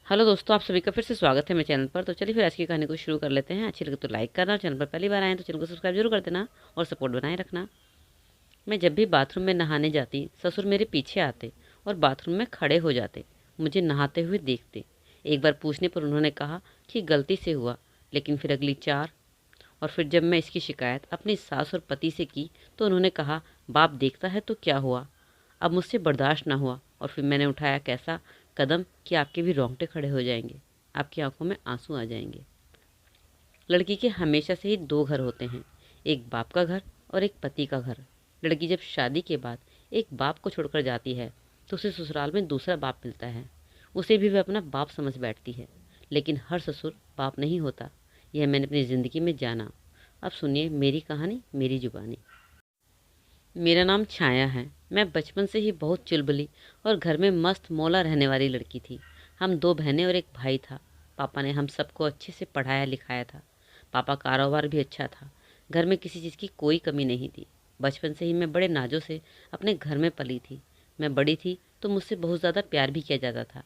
Hello दोस्तों, आप सभी का फिर से स्वागत है मेरे चैनल पर। तो चलिए फिर आज की कहानी को शुरू कर लेते हैं। अच्छी लगे तो लाइक करना, चैनल पर पहली बार आए हैं तो चैनल को सब्सक्राइब जरूर कर देना और सपोर्ट बनाए रखना। मैं जब भी बाथरूम में नहाने जाती, ससुर मेरे पीछे आते और बाथरूम में खड़े हो जाते, मुझे नहाते हुए देखते। एक बार पूछने पर उन्होंने कहा कि गलती से हुआ, लेकिन फिर अगली चार। और फिर जब मैं इसकी शिकायत अपनी सास और पति से की तो उन्होंने कहा, बाप देखता है तो क्या हुआ। अब मुझसे बर्दाश्त ना हुआ और फिर मैंने उठाया कैसा कदम कि आपके भी रोंगटे खड़े हो जाएंगे, आपकी आंखों में आंसू आ जाएंगे। लड़की के हमेशा से ही दो घर होते हैं, एक बाप का घर और एक पति का घर। लड़की जब शादी के बाद एक बाप को छोड़कर जाती है तो उसे ससुराल में दूसरा बाप मिलता है। उसे भी वह अपना बाप समझ बैठती है, लेकिन हर ससुर बाप नहीं होता। यह मैंने अपनी ज़िंदगी में जाना। अब सुनिए मेरी कहानी, मेरी जुबानी। मेरा नाम छाया है। मैं बचपन से ही बहुत चुलबुली और घर में मस्त मौला रहने वाली लड़की थी। हम दो बहनें और एक भाई था। पापा ने हम सबको अच्छे से पढ़ाया लिखाया था। पापा कारोबार भी अच्छा था। घर में किसी चीज़ की कोई कमी नहीं थी। बचपन से ही मैं बड़े नाजों से अपने घर में पली थी। मैं बड़ी थी तो मुझसे बहुत ज़्यादा प्यार भी किया जाता था।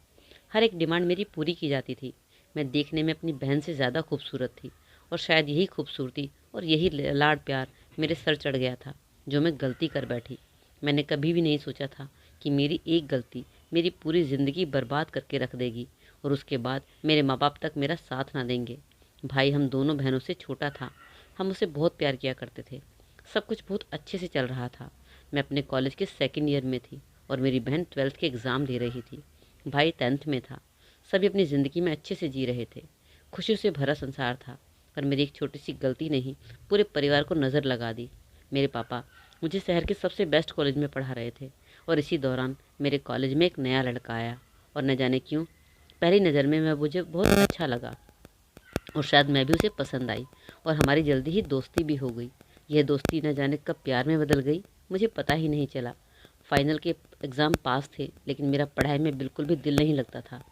हर एक डिमांड मेरी पूरी की जाती थी। मैं देखने में अपनी बहन से ज़्यादा खूबसूरत थी और शायद यही खूबसूरती और यही लाड प्यार मेरे सर चढ़ गया था जो मैं गलती कर बैठी। मैंने कभी भी नहीं सोचा था कि मेरी एक गलती मेरी पूरी ज़िंदगी बर्बाद करके रख देगी और उसके बाद मेरे माँ बाप तक मेरा साथ ना देंगे। भाई हम दोनों बहनों से छोटा था। हम उसे बहुत प्यार किया करते थे। सब कुछ बहुत अच्छे से चल रहा था। मैं अपने कॉलेज के सेकेंड ईयर में थी और मेरी बहन 12th के एग्ज़ाम दे रही थी। भाई 10th में था। सभी अपनी ज़िंदगी में अच्छे से जी रहे थे। खुशियों से भरा संसार था। पर मेरी एक छोटी सी गलती ने ही पूरे परिवार को नज़र लगा दी। मेरे पापा मुझे शहर के सबसे बेस्ट कॉलेज में पढ़ा रहे थे और इसी दौरान मेरे कॉलेज में एक नया लड़का आया और न जाने क्यों पहली नज़र में मैं मुझे बहुत अच्छा लगा और शायद मैं भी उसे पसंद आई और हमारी जल्दी ही दोस्ती भी हो गई। यह दोस्ती न जाने कब प्यार में बदल गई, मुझे पता ही नहीं चला। फाइनल के एग्ज़ाम पास थे लेकिन मेरा पढ़ाई में बिल्कुल भी दिल नहीं लगता था।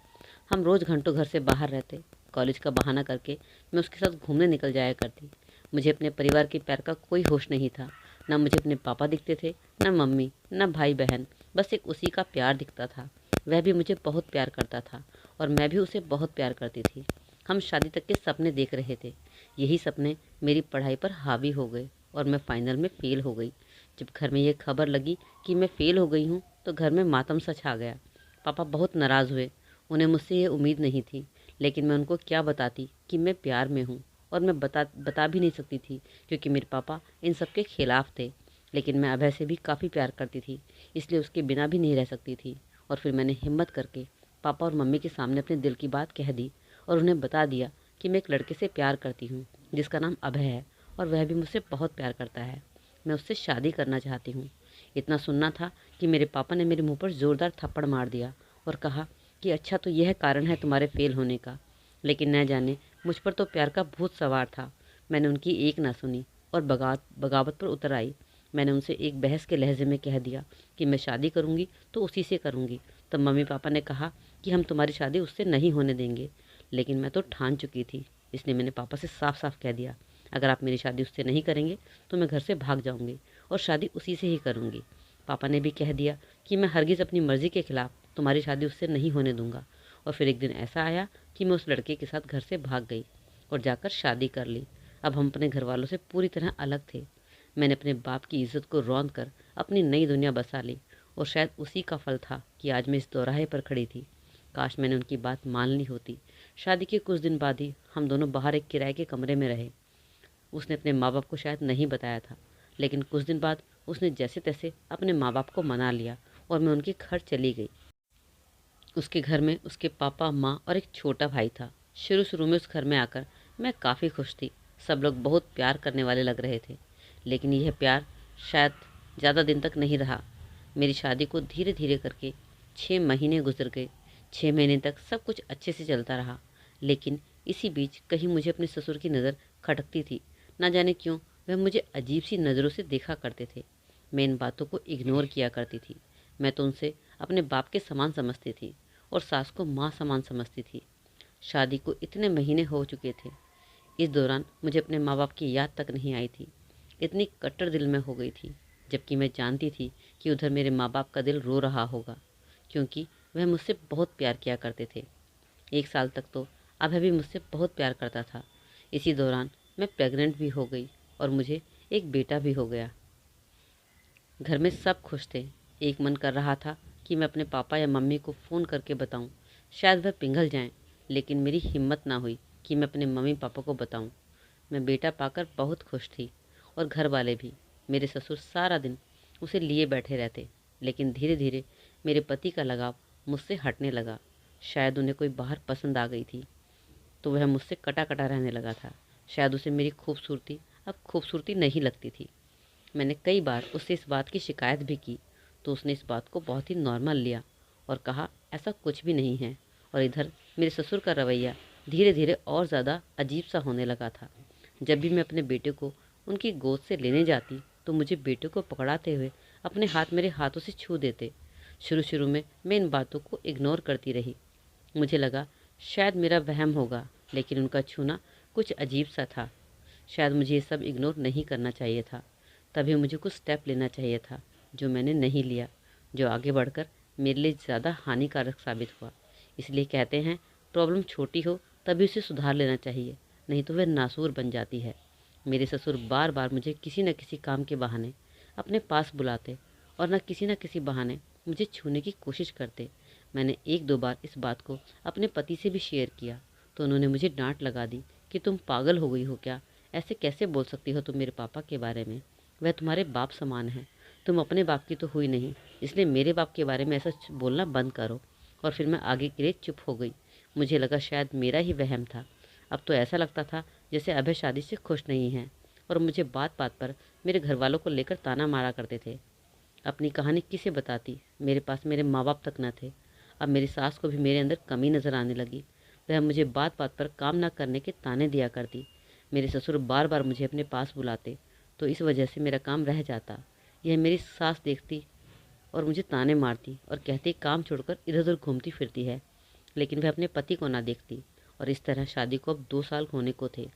हम रोज़ घंटों घर से बाहर रहते। कॉलेज का बहाना करके मैं उसके साथ घूमने निकल जाया करती। मुझे अपने परिवार के प्यार का कोई होश नहीं था। ना मुझे अपने पापा दिखते थे, ना मम्मी, ना भाई बहन। बस एक उसी का प्यार दिखता था। वह भी मुझे बहुत प्यार करता था और मैं भी उसे बहुत प्यार करती थी। हम शादी तक के सपने देख रहे थे। यही सपने मेरी पढ़ाई पर हावी हो गए और मैं फाइनल में फ़ेल हो गई। जब घर में ये खबर लगी कि मैं फ़ेल हो गई हूँ तो घर में मातम सा छा गया। पापा बहुत नाराज़ हुए। उन्हें मुझसे ये उम्मीद नहीं थी, लेकिन मैं उनको क्या बताती कि मैं प्यार में हूँ। और मैं बता भी नहीं सकती थी क्योंकि मेरे पापा इन सब के खिलाफ़ थे। लेकिन मैं अभय से भी काफ़ी प्यार करती थी, इसलिए उसके बिना भी नहीं रह सकती थी। और फिर मैंने हिम्मत करके पापा और मम्मी के सामने अपने दिल की बात कह दी और उन्हें बता दिया कि मैं एक लड़के से प्यार करती हूँ जिसका नाम अभय है और वह भी मुझसे बहुत प्यार करता है। मैं उससे शादी करना चाहती हूँ। इतना सुनना था कि मेरे पापा ने मेरे मुंह पर ज़ोरदार थप्पड़ मार दिया और कहा कि अच्छा तो यह कारण है तुम्हारे फेल होने का। लेकिन न जाने मुझ पर तो प्यार का भूत सवार था। मैंने उनकी एक ना सुनी और बगावत पर उतर आई। मैंने उनसे एक बहस के लहजे में कह दिया कि मैं शादी करूंगी तो उसी से करूंगी। तब मम्मी पापा ने कहा कि हम तुम्हारी शादी उससे नहीं होने देंगे। लेकिन मैं तो ठान चुकी थी, इसलिए मैंने पापा से साफ साफ कह दिया, अगर आप मेरी शादी उससे नहीं करेंगे तो मैं घर से भाग जाऊंगी और शादी उसी से ही करूंगी। पापा ने भी कह दिया कि मैं हरगिज़ अपनी मर्ज़ी के खिलाफ़ तुम्हारी शादी उससे नहीं होने दूंगा। और फिर एक दिन ऐसा आया कि मैं उस लड़के के साथ घर से भाग गई और जाकर शादी कर ली। अब हम अपने घर वालों से पूरी तरह अलग थे। मैंने अपने बाप की इज्जत को रौंद कर अपनी नई दुनिया बसा ली और शायद उसी का फल था कि आज मैं इस दोराहे पर खड़ी थी। काश मैंने उनकी बात मान ली होती। शादी के कुछ दिन बाद ही हम दोनों बाहर एक किराए के कमरे में रहे। उसने अपने माँ बाप को शायद नहीं बताया था, लेकिन कुछ दिन बाद उसने जैसे तैसे अपने माँ बाप को मना लिया और मैं उनके घर चली गई। उसके घर में उसके पापा, माँ और एक छोटा भाई था। शुरू शुरू में उस घर में आकर मैं काफ़ी खुश थी। सब लोग बहुत प्यार करने वाले लग रहे थे, लेकिन यह प्यार शायद ज़्यादा दिन तक नहीं रहा। मेरी शादी को धीरे धीरे करके 6 महीने गुजर गए। 6 महीने तक सब कुछ अच्छे से चलता रहा, लेकिन इसी बीच कहीं मुझे अपने ससुर की नज़र खटकती थी। ना जाने क्यों वह मुझे अजीब सी नज़रों से देखा करते थे। मैं इन बातों को इग्नोर किया करती थी। मैं तो उनसे अपने बाप के समान समझती थी और सास को माँ समान समझती थी। शादी को इतने महीने हो चुके थे, इस दौरान मुझे अपने माँ बाप की याद तक नहीं आई थी। इतनी कट्टर दिल में हो गई थी, जबकि मैं जानती थी कि उधर मेरे माँ बाप का दिल रो रहा होगा, क्योंकि वह मुझसे बहुत प्यार किया करते थे। 1 साल तक तो अभय भी मुझसे बहुत प्यार करता था। इसी दौरान मैं प्रेग्नेंट भी हो गई और मुझे एक बेटा भी हो गया। घर में सब खुश थे। एक मन कर रहा था कि मैं अपने पापा या मम्मी को फ़ोन करके बताऊं, शायद वह पिघल जाएं, लेकिन मेरी हिम्मत ना हुई कि मैं अपने मम्मी पापा को बताऊं। मैं बेटा पाकर बहुत खुश थी और घर वाले भी। मेरे ससुर सारा दिन उसे लिए बैठे रहते, लेकिन धीरे धीरे मेरे पति का लगाव मुझसे हटने लगा। शायद उन्हें कोई बाहर पसंद आ गई थी, तो वह मुझसे कटा कटा रहने लगा था। शायद उसे मेरी खूबसूरती अब खूबसूरती नहीं लगती थी। मैंने कई बार उससे इस बात की शिकायत भी की, तो उसने इस बात को बहुत ही नॉर्मल लिया और कहा ऐसा कुछ भी नहीं है। और इधर मेरे ससुर का रवैया धीरे धीरे और ज़्यादा अजीब सा होने लगा था। जब भी मैं अपने बेटे को उनकी गोद से लेने जाती, तो मुझे बेटे को पकड़ाते हुए अपने हाथ मेरे हाथों से छू देते। शुरू शुरू में मैं इन बातों को इग्नोर करती रही। मुझे लगा शायद मेरा वहम होगा, लेकिन उनका छूना कुछ अजीब सा था। शायद मुझे ये सब इग्नोर नहीं करना चाहिए था। तभी मुझे कुछ स्टेप लेना चाहिए था, जो मैंने नहीं लिया, जो आगे बढ़कर मेरे लिए ज़्यादा हानिकारक साबित हुआ। इसलिए कहते हैं प्रॉब्लम छोटी हो तभी उसे सुधार लेना चाहिए, नहीं तो वह नासूर बन जाती है। मेरे ससुर बार बार मुझे किसी न किसी काम के बहाने अपने पास बुलाते और न किसी बहाने मुझे छूने की कोशिश करते। मैंने 1-2 बार इस बात को अपने पति से भी शेयर किया, तो उन्होंने मुझे डांट लगा दी कि तुम पागल हो गई हो क्या, ऐसे कैसे बोल सकती हो तुम मेरे पापा के बारे में, वह तुम्हारे बाप समान है, तुम अपने बाप की तो हुई नहीं, इसलिए मेरे बाप के बारे में ऐसा बोलना बंद करो। और फिर मैं आगे के लिए चुप हो गई। मुझे लगा शायद मेरा ही वहम था। अब तो ऐसा लगता था जैसे अभय शादी से खुश नहीं है और मुझे बात बात पर मेरे घर वालों को लेकर ताना मारा करते थे। अपनी कहानी किसे बताती, मेरे पास मेरे माँ बाप तक न थे। अब मेरी सास को भी मेरे अंदर कमी नज़र आने लगी। वह मुझे बात बात पर काम न करने के ताने दिया करती। मेरे ससुर बार बार मुझे अपने पास बुलाते, तो इस वजह से मेरा काम रह जाता। यह मेरी सास देखती और मुझे ताने मारती और कहती काम छोड़कर इधर उधर घूमती फिरती है, लेकिन वह अपने पति को ना देखती। और इस तरह शादी को अब 2 साल होने को थे।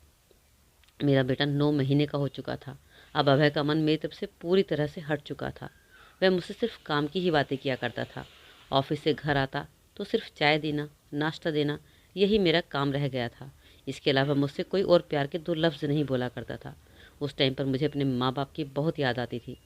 मेरा बेटा 9 महीने का हो चुका था। अब अभय का मन मेरी तरफ से पूरी तरह से हट चुका था। वह मुझसे सिर्फ काम की ही बातें किया करता था। ऑफिस से घर आता तो सिर्फ चाय देना, नाश्ता देना, यही मेरा काम रह गया था। इसके अलावा मुझसे कोई और प्यार के 2 लफ्ज़ नहीं बोला करता था। उस टाइम पर मुझे अपने माँ बाप की बहुत याद आती थी।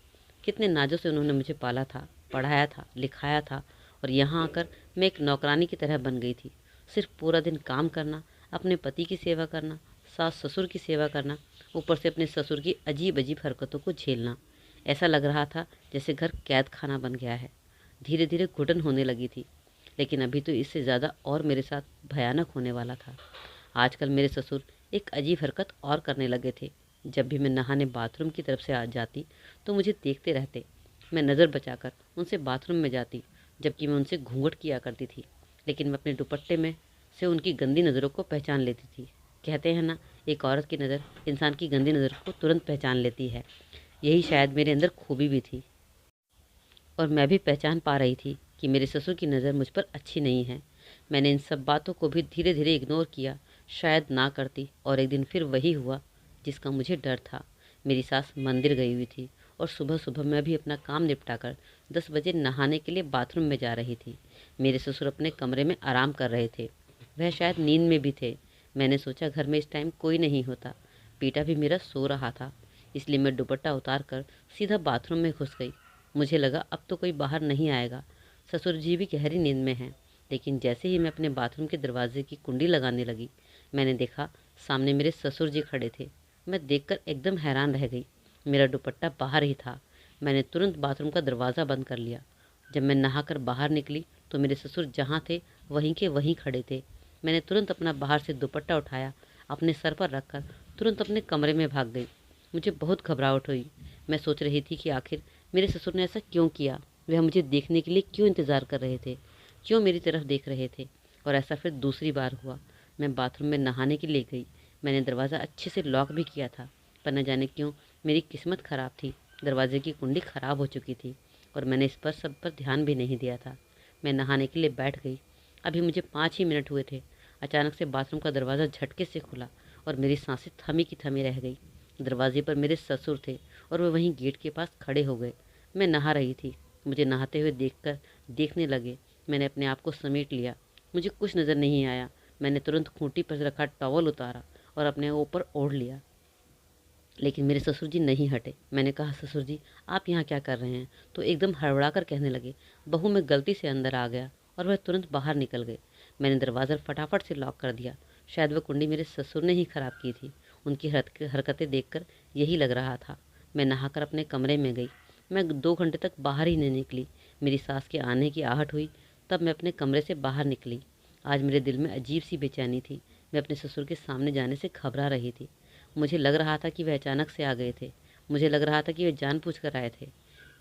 कितने नाजों से उन्होंने मुझे पाला था, पढ़ाया था, लिखाया था, और यहाँ आकर मैं एक नौकरानी की तरह बन गई थी। सिर्फ पूरा दिन काम करना, अपने पति की सेवा करना, सास ससुर की सेवा करना, ऊपर से अपने ससुर की अजीब अजीब हरकतों को झेलना। ऐसा लग रहा था जैसे घर कैद खाना बन गया है। धीरे धीरे घुटन होने लगी थी, लेकिन अभी तो इससे ज़्यादा और मेरे साथ भयानक होने वाला था। आजकल मेरे ससुर एक अजीब हरकत और करने लगे थे। जब भी मैं नहाने बाथरूम की तरफ से आ जाती, तो मुझे देखते रहते। मैं नज़र बचाकर उनसे बाथरूम में जाती, जबकि मैं उनसे घूंघट किया करती थी, लेकिन मैं अपने दुपट्टे में से उनकी गंदी नज़रों को पहचान लेती थी। कहते हैं ना, एक औरत की नज़र इंसान की गंदी नज़र को तुरंत पहचान लेती है। यही शायद मेरे अंदर खूबी भी थी, और मैं भी पहचान पा रही थी कि मेरे ससुर की नज़र मुझ पर अच्छी नहीं है। मैंने इन सब बातों को भी धीरे धीरे इग्नोर किया, शायद ना करती, और एक दिन फिर वही हुआ जिसका मुझे डर था। मेरी सास मंदिर गई हुई थी और सुबह सुबह मैं भी अपना काम निपटाकर 10 बजे नहाने के लिए बाथरूम में जा रही थी। मेरे ससुर अपने कमरे में आराम कर रहे थे। वह शायद नींद में भी थे। मैंने सोचा घर में इस टाइम कोई नहीं होता। बेटा भी मेरा सो रहा था, इसलिए मैं दुपट्टा उतार कर सीधा बाथरूम में घुस गई। मुझे लगा अब तो कोई बाहर नहीं आएगा, ससुर जी भी गहरी नींद में हैं। लेकिन जैसे ही मैं अपने बाथरूम के दरवाजे की कुंडी लगाने लगी, मैंने देखा सामने मेरे ससुर जी खड़े थे। मैं देखकर एकदम हैरान रह गई। मेरा दुपट्टा बाहर ही था। मैंने तुरंत बाथरूम का दरवाज़ा बंद कर लिया। जब मैं नहाकर बाहर निकली, तो मेरे ससुर जहाँ थे वहीं के वहीं खड़े थे। मैंने तुरंत अपना बाहर से दुपट्टा उठाया, अपने सर पर रखकर तुरंत अपने कमरे में भाग गई। मुझे बहुत घबराहट हुई। मैं सोच रही थी कि आखिर मेरे ससुर ने ऐसा क्यों किया। वह मुझे देखने के लिए क्यों इंतज़ार कर रहे थे, क्यों मेरी तरफ देख रहे थे। और ऐसा फिर दूसरी बार हुआ। मैं बाथरूम में नहाने के लिए गई। मैंने दरवाज़ा अच्छे से लॉक भी किया था, पर न जाने क्यों मेरी किस्मत ख़राब थी। दरवाजे की कुंडी ख़राब हो चुकी थी और मैंने इस पर सब पर ध्यान भी नहीं दिया था। मैं नहाने के लिए बैठ गई। अभी मुझे 5 ही मिनट हुए थे। अचानक से बाथरूम का दरवाज़ा झटके से खुला और मेरी सांसें थमी की थमी रह गई। दरवाजे पर मेरे ससुर थे और वे वहीं गेट के पास खड़े हो गए। मैं नहा रही थी। मुझे नहाते हुए देखकर देखने लगे। मैंने अपने आप को समेट लिया। मुझे कुछ नज़र नहीं आया। मैंने तुरंत खूंटी पर रखा टॉवल उतारा और अपने ऊपर ओढ़ लिया, लेकिन मेरे ससुर जी नहीं हटे। मैंने कहा, ससुर जी आप यहाँ क्या कर रहे हैं? तो एकदम हड़बड़ा कर कहने लगे, बहू मैं गलती से अंदर आ गया, और वह तुरंत बाहर निकल गए। मैंने दरवाज़ा फटाफट से लॉक कर दिया। शायद वह कुंडी मेरे ससुर ने ही खराब की थी। उनकी हरकतें देखकर यही लग रहा था। मैं नहाकर अपने कमरे में गई। मैं 2 घंटे तक बाहर ही नहीं निकली। मेरी सास के आने की आहट हुई, तब मैं अपने कमरे से बाहर निकली। आज मेरे दिल में अजीब सी बेचैनी थी। मैं अपने ससुर के सामने जाने से घबरा रही थी। मुझे लग रहा था कि वह अचानक से आ गए थे। मुझे लग रहा था कि वे जानबूझकर आए थे।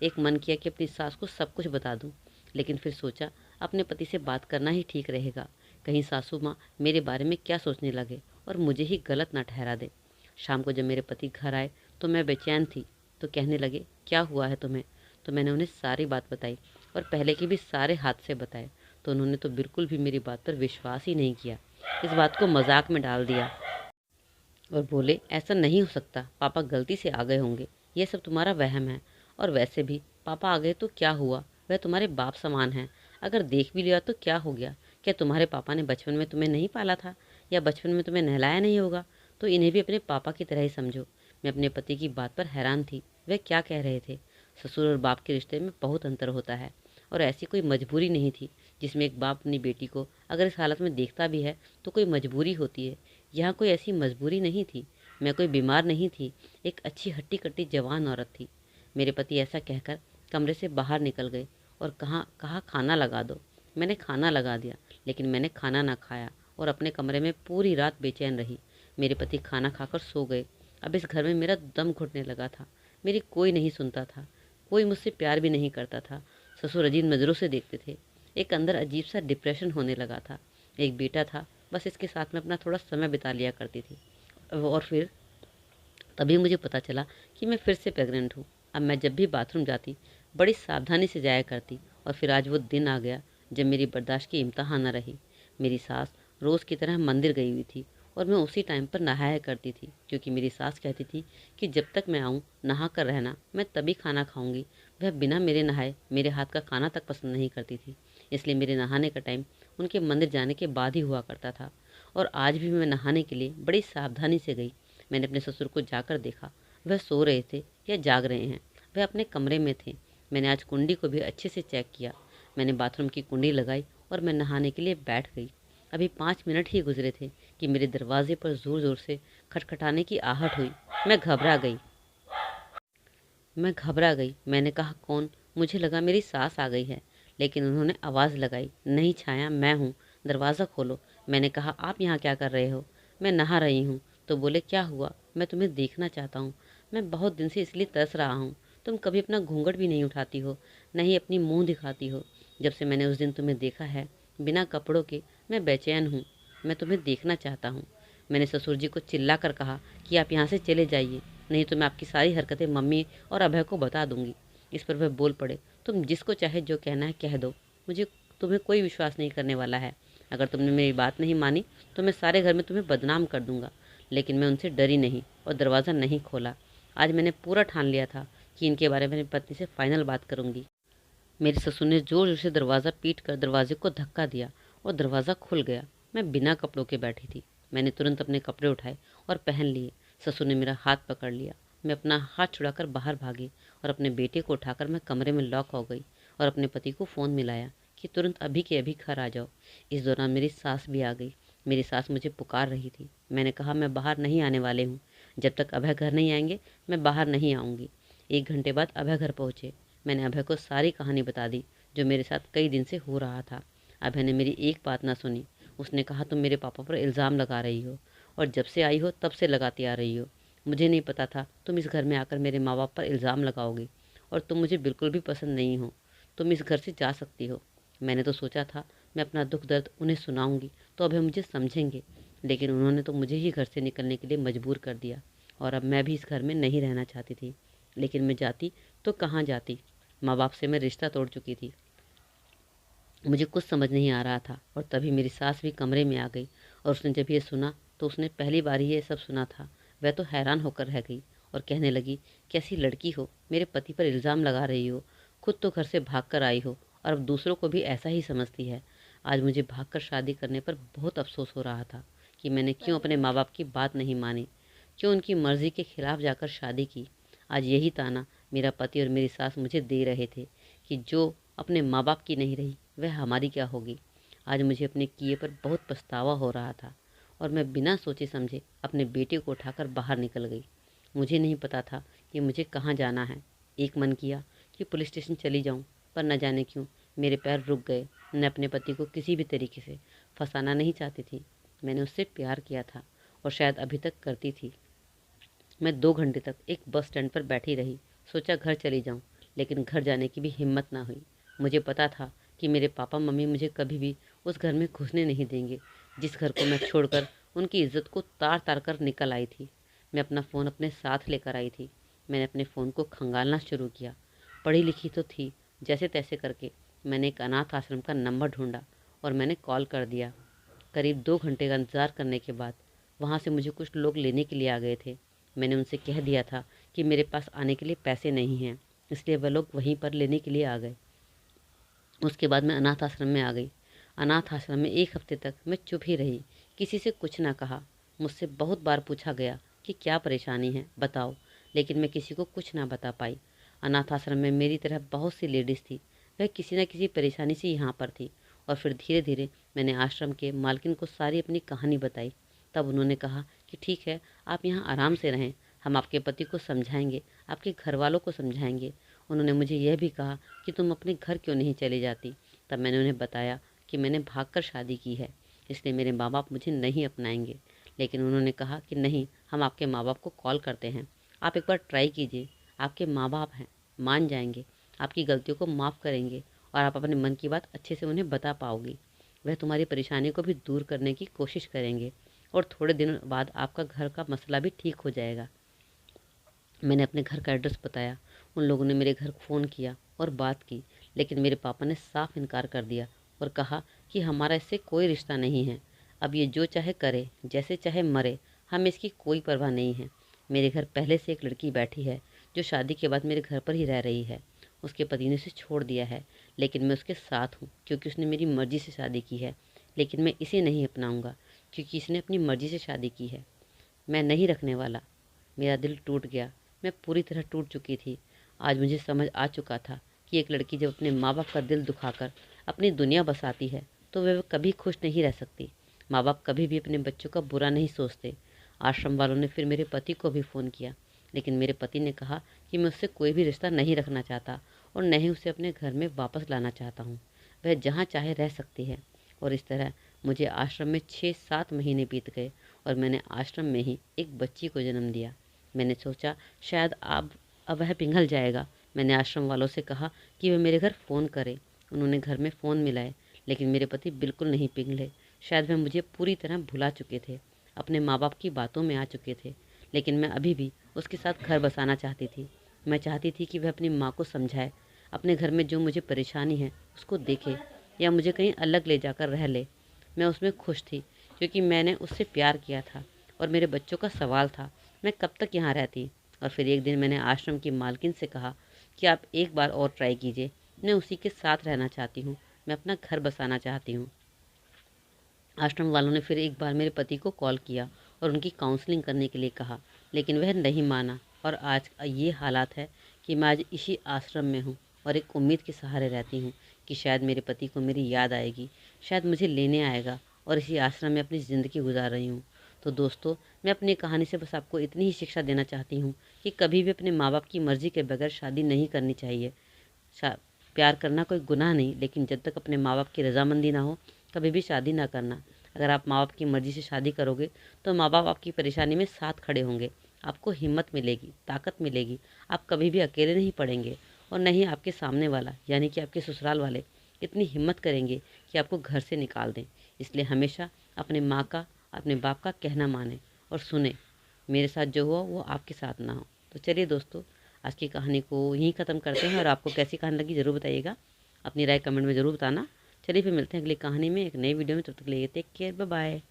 एक मन किया कि अपनी सास को सब कुछ बता दूं, लेकिन फिर सोचा अपने पति से बात करना ही ठीक रहेगा। कहीं सासू माँ मेरे बारे में क्या सोचने लगे और मुझे ही गलत ना ठहरा दे। शाम को जब मेरे पति घर आए तो मैं बेचैन थी। तो कहने लगे, क्या हुआ है तुम्हें? तो मैंने उन्हें सारी बात बताई और पहले के भी सारे हादसे बताए। तो उन्होंने तो बिल्कुल भी मेरी बात पर विश्वास ही नहीं किया। इस बात को मजाक में डाल दिया और बोले, ऐसा नहीं हो सकता, पापा गलती से आ गए होंगे, ये सब तुम्हारा वहम है। और वैसे भी पापा आ गए तो क्या हुआ, वह तुम्हारे बाप समान हैं। अगर देख भी लिया तो क्या हो गया? क्या तुम्हारे पापा ने बचपन में तुम्हें नहीं पाला था, या बचपन में तुम्हें नहलाया नहीं होगा? तो इन्हें भी अपने पापा की तरह ही समझो। मैं अपने पति की बात पर हैरान थी। वह क्या कह रहे थे? ससुर और बाप के रिश्ते में बहुत अंतर होता है, और ऐसी कोई मजबूरी नहीं थी जिसमें एक बाप अपनी बेटी को अगर इस हालत में देखता भी है तो कोई मजबूरी होती है। यहाँ कोई ऐसी मजबूरी नहीं थी। मैं कोई बीमार नहीं थी, एक अच्छी हट्टी कट्टी जवान औरत थी। मेरे पति ऐसा कहकर कमरे से बाहर निकल गए और कहा खाना लगा दो। मैंने खाना लगा दिया, लेकिन मैंने खाना ना खाया और अपने कमरे में पूरी रात बेचैन रही। मेरे पति खाना खाकर सो गए। अब इस घर में मेरा दम घुटने लगा था। मेरी कोई नहीं सुनता था, कोई मुझसे प्यार भी नहीं करता था। ससुर अजीब नज़रों से देखते थे। एक अंदर अजीब सा डिप्रेशन होने लगा था। एक बेटा था, बस इसके साथ में अपना थोड़ा समय बिता लिया करती थी। और फिर तभी मुझे पता चला कि मैं फिर से प्रेग्नेंट हूँ। अब मैं जब भी बाथरूम जाती बड़ी सावधानी से जाया करती, और फिर आज वो दिन आ गया जब मेरी बर्दाश्त की इम्तहान न रही। मेरी सास रोज़ की तरह मंदिर गई हुई थी और मैं उसी टाइम पर नहाया करती थी, क्योंकि मेरी सास कहती थी कि जब तक मैं आऊँ नहा कर रहना, मैं तभी खाना खाऊंगी। वह बिना मेरे नहाए मेरे हाथ का खाना तक पसंद नहीं करती थी, इसलिए मेरे नहाने का टाइम उनके मंदिर जाने के बाद ही हुआ करता था। और आज भी मैं नहाने के लिए बड़ी सावधानी से गई। मैंने अपने ससुर को जाकर देखा, वह सो रहे थे या जाग रहे हैं। वह अपने कमरे में थे। मैंने आज कुंडी को भी अच्छे से चेक किया। मैंने बाथरूम की कुंडी लगाई और मैं नहाने के लिए बैठ गई। अभी 5 मिनट ही गुजरे थे कि मेरे दरवाजे पर ज़ोर ज़ोर से खटखटाने की आहट हुई। मैं घबरा गई। मैंने कहा, कौन? मुझे लगा मेरी सास आ गई है, लेकिन उन्होंने आवाज़ लगाई, नहीं छाया, मैं हूँ, दरवाज़ा खोलो। मैंने कहा, आप यहाँ क्या कर रहे हो? मैं नहा रही हूँ। तो बोले, क्या हुआ? मैं तुम्हें देखना चाहता हूँ। मैं बहुत दिन से इसलिए तरस रहा हूँ। तुम कभी अपना घूंघट भी नहीं उठाती हो, न ही अपनी मुँह दिखाती हो। जब से मैंने उस दिन तुम्हें देखा है बिना कपड़ों के, मैं बेचैन हूँ। मैं तुम्हें देखना चाहता हूँ। मैंने ससुर जी को चिल्ला कर कहा कि आप यहाँ से चले जाइए, नहीं तो मैं आपकी सारी हरकतें मम्मी और अभय को बता दूंगी। इस पर वह बोल पड़े, तुम जिसको चाहे जो कहना है कह दो, मुझे तुम्हें कोई विश्वास नहीं करने वाला है। अगर तुमने मेरी बात नहीं मानी तो मैं सारे घर में तुम्हें बदनाम कर दूंगा। लेकिन मैं उनसे डरी नहीं और दरवाज़ा नहीं खोला। आज मैंने पूरा ठान लिया था कि इनके बारे में अपनी पत्नी से फाइनल बात करूंगी। मेरे ससुर ने जोर जोर से दरवाज़ा पीट कर दरवाजे को धक्का दिया और दरवाज़ा खुल गया। मैं बिना कपड़ों के बैठी थी। मैंने तुरंत अपने कपड़े उठाए और पहन लिए। ससुर ने मेरा हाथ पकड़ लिया। मैं अपना हाथ छुड़ाकर बाहर भागी और अपने बेटे को उठाकर मैं कमरे में लॉक हो गई और अपने पति को फ़ोन मिलाया कि तुरंत अभी के अभी घर आ जाओ। इस दौरान मेरी सास भी आ गई। मेरी सास मुझे पुकार रही थी। मैंने कहा, मैं बाहर नहीं आने वाले हूँ। जब तक अभय घर नहीं आएंगे मैं बाहर नहीं आऊँगी। 1 घंटे बाद अभय घर पहुँचे। मैंने अभय को सारी कहानी बता दी जो मेरे साथ कई दिन से हो रहा था। अभय ने मेरी एक बात ना सुनी। उसने कहा, तुम मेरे पापा पर इल्ज़ाम लगा रही हो, और जब से आई हो तब से लगाती आ रही हो। मुझे नहीं पता था तुम इस घर में आकर मेरे माँ बाप पर इल्ज़ाम लगाओगी, और तुम मुझे बिल्कुल भी पसंद नहीं हो। तुम इस घर से जा सकती हो। मैंने तो सोचा था मैं अपना दुख दर्द उन्हें सुनाऊंगी तो अभय मुझे समझेंगे, लेकिन उन्होंने तो मुझे ही घर से निकलने के लिए मजबूर कर दिया। और अब मैं भी इस घर में नहीं रहना चाहती थी, लेकिन मैं जाती तो कहाँ जाती? माँ बाप से मैं रिश्ता तोड़ चुकी थी। मुझे कुछ समझ नहीं आ रहा था, और तभी मेरी सास भी कमरे में आ गई। और उसने जब ये सुना तो उसने पहली बार ही ये सब सुना था। वह तो हैरान होकर रह गई और कहने लगी, कैसी लड़की हो, मेरे पति पर इल्ज़ाम लगा रही हो, खुद तो घर से भाग कर आई हो और अब दूसरों को भी ऐसा ही समझती है। आज मुझे भागकर शादी करने पर बहुत अफसोस हो रहा था कि मैंने क्यों अपने माँ बाप की बात नहीं मानी, क्यों उनकी मर्ज़ी के खिलाफ़ जाकर शादी की। आज यही ताना मेरा पति और मेरी सास मुझे दे रहे थे कि जो अपने माँ बाप की नहीं रही वह हमारी क्या होगी। आज मुझे अपने किए पर बहुत पछतावा हो रहा था और मैं बिना सोचे समझे अपने बेटे को उठाकर बाहर निकल गई। मुझे नहीं पता था कि मुझे कहाँ जाना है। एक मन किया कि पुलिस स्टेशन चली जाऊं, पर न जाने क्यों मेरे पैर रुक गए। मैं अपने पति को किसी भी तरीके से फंसाना नहीं चाहती थी। मैंने उससे प्यार किया था और शायद अभी तक करती थी। मैं 2 घंटे तक एक बस स्टैंड पर बैठी रही। सोचा घर चली जाऊं, लेकिन घर जाने की भी हिम्मत ना हुई। मुझे पता था कि मेरे पापा मम्मी मुझे कभी भी उस घर में घुसने नहीं देंगे, जिस घर को मैं छोड़कर उनकी इज्जत को तार तार कर निकल आई थी। मैं अपना फ़ोन अपने साथ लेकर आई थी। मैंने अपने फ़ोन को खंगालना शुरू किया। पढ़ी लिखी तो थी, जैसे तैसे करके मैंने एक अनाथ आश्रम का नंबर ढूंढा और मैंने कॉल कर दिया। करीब 2 घंटे का इंतज़ार करने के बाद वहाँ से मुझे कुछ लोग लेने के लिए आ गए थे। मैंने उनसे कह दिया था कि मेरे पास आने के लिए पैसे नहीं हैं, इसलिए वह लोग वहीं पर लेने के लिए आ गए। उसके बाद मैं अनाथ आश्रम में आ गई। अनाथ आश्रम में 1 हफ्ते तक मैं चुप ही रही, किसी से कुछ ना कहा। मुझसे बहुत बार पूछा गया कि क्या परेशानी है, बताओ, लेकिन मैं किसी को कुछ ना बता पाई। अनाथ आश्रम में मेरी तरह बहुत सी लेडीज़ थी, वह किसी न किसी परेशानी से यहाँ पर थी। और फिर धीरे धीरे मैंने आश्रम के मालकिन को सारी अपनी कहानी बताई। तब उन्होंने कहा कि ठीक है, आप यहाँ आराम से रहें, हम आपके पति को समझाएंगे, आपके घर वालों को समझाएंगे। उन्होंने मुझे यह भी कहा कि तुम अपने घर क्यों नहीं चली जाती। तब मैंने उन्हें बताया कि मैंने भागकर शादी की है, इसलिए मेरे माँ बाप मुझे नहीं अपनाएंगे। लेकिन उन्होंने कहा कि नहीं, हम आपके माँ बाप को कॉल करते हैं, आप एक बार ट्राई कीजिए, आपके माँ बाप हैं, मान जाएंगे, आपकी गलतियों को माफ़ करेंगे और आप अपने मन की बात अच्छे से उन्हें बता पाओगी। वह तुम्हारी परेशानी को भी दूर करने की कोशिश करेंगे और थोड़े दिनों बाद आपका घर का मसला भी ठीक हो जाएगा। मैंने अपने घर का एड्रेस बताया। उन लोगों ने मेरे घर फ़ोन किया और बात की, लेकिन मेरे पापा ने साफ इनकार कर दिया और कहा कि हमारा इससे कोई रिश्ता नहीं है। अब ये जो चाहे करे, जैसे चाहे मरे, हमें इसकी कोई परवाह नहीं है। मेरे घर पहले से एक लड़की बैठी है जो शादी के बाद मेरे घर पर ही रह रही है। उसके पति ने उसे छोड़ दिया है, लेकिन मैं उसके साथ हूँ क्योंकि उसने मेरी मर्ज़ी से शादी की है। लेकिन मैं इसे नहीं अपनाऊँगा क्योंकि इसने अपनी मर्ज़ी से शादी की है। मैं नहीं रखने वाला। मेरा दिल टूट गया। मैं पूरी तरह टूट चुकी थी। आज मुझे समझ आ चुका था कि एक लड़की जब अपने माँ बाप का दिल दुखाकर अपनी दुनिया बसाती है तो वह कभी खुश नहीं रह सकती। माँ बाप कभी भी अपने बच्चों का बुरा नहीं सोचते। आश्रम वालों ने फिर मेरे पति को भी फ़ोन किया, लेकिन मेरे पति ने कहा कि मैं उससे कोई भी रिश्ता नहीं रखना चाहता और न ही उसे अपने घर में वापस लाना चाहता हूँ। वह जहाँ चाहे रह सकती है। और इस तरह मुझे आश्रम में 6-7 महीने बीत गए और मैंने आश्रम में ही एक बच्ची को जन्म दिया। मैंने सोचा शायद अब वह पिघल जाएगा। मैंने आश्रम वालों से कहा कि वे मेरे घर फ़ोन करें। उन्होंने घर में फ़ोन मिलाए, लेकिन मेरे पति बिल्कुल नहीं पिघले। शायद वह मुझे पूरी तरह भुला चुके थे, अपने माँ बाप की बातों में आ चुके थे। लेकिन मैं अभी भी उसके साथ घर बसाना चाहती थी। मैं चाहती थी कि वह अपनी माँ को समझाए, अपने घर में जो मुझे परेशानी है उसको देखे या मुझे कहीं अलग ले जाकर रह ले। मैं उसमें खुश थी क्योंकि मैंने उससे प्यार किया था और मेरे बच्चों का सवाल था, मैं कब तक यहाँ रहती। और फिर एक दिन मैंने आश्रम की मालकिन से कहा कि आप एक बार और ट्राई कीजिए, मैं उसी के साथ रहना चाहती हूँ, मैं अपना घर बसाना चाहती हूँ। आश्रम वालों ने फिर एक बार मेरे पति को कॉल किया और उनकी काउंसलिंग करने के लिए कहा, लेकिन वह नहीं माना। और आज ये हालात है कि मैं आज इसी आश्रम में हूँ और एक उम्मीद के सहारे रहती हूँ कि शायद मेरे पति को मेरी याद आएगी, शायद मुझे लेने आएगा, और इसी आश्रम में अपनी ज़िंदगी गुजार रही हूँ। तो दोस्तों, मैं अपनी कहानी से बस आपको इतनी ही शिक्षा देना चाहती हूँ कि कभी भी अपने माँ बाप की मर्ज़ी के बगैर शादी नहीं करनी चाहिए। प्यार करना कोई गुनाह नहीं, लेकिन जब तक अपने माँ बाप की रजामंदी ना हो, कभी भी शादी ना करना। अगर आप माँ बाप की मर्ज़ी से शादी करोगे तो माँ बाप आपकी परेशानी में साथ खड़े होंगे, आपको हिम्मत मिलेगी, ताकत मिलेगी, आप कभी भी अकेले नहीं पड़ेंगे। और न ही आपके सामने वाला यानी कि आपके ससुराल वाले इतनी हिम्मत करेंगे कि आपको घर से निकाल दें। इसलिए हमेशा अपने माँ का, अपने बाप का कहना माने और सुने। मेरे साथ जो हुआ वो आपके साथ ना हो। तो चलिए दोस्तों, आज की कहानी को यहीं ख़त्म करते हैं और आपको कैसी कहानी लगी ज़रूर बताइएगा। अपनी राय कमेंट में ज़रूर बताना। चलिए फिर मिलते हैं अगली कहानी में, एक नई वीडियो में। तब तक के लिए टेक केयर, बाय बाय।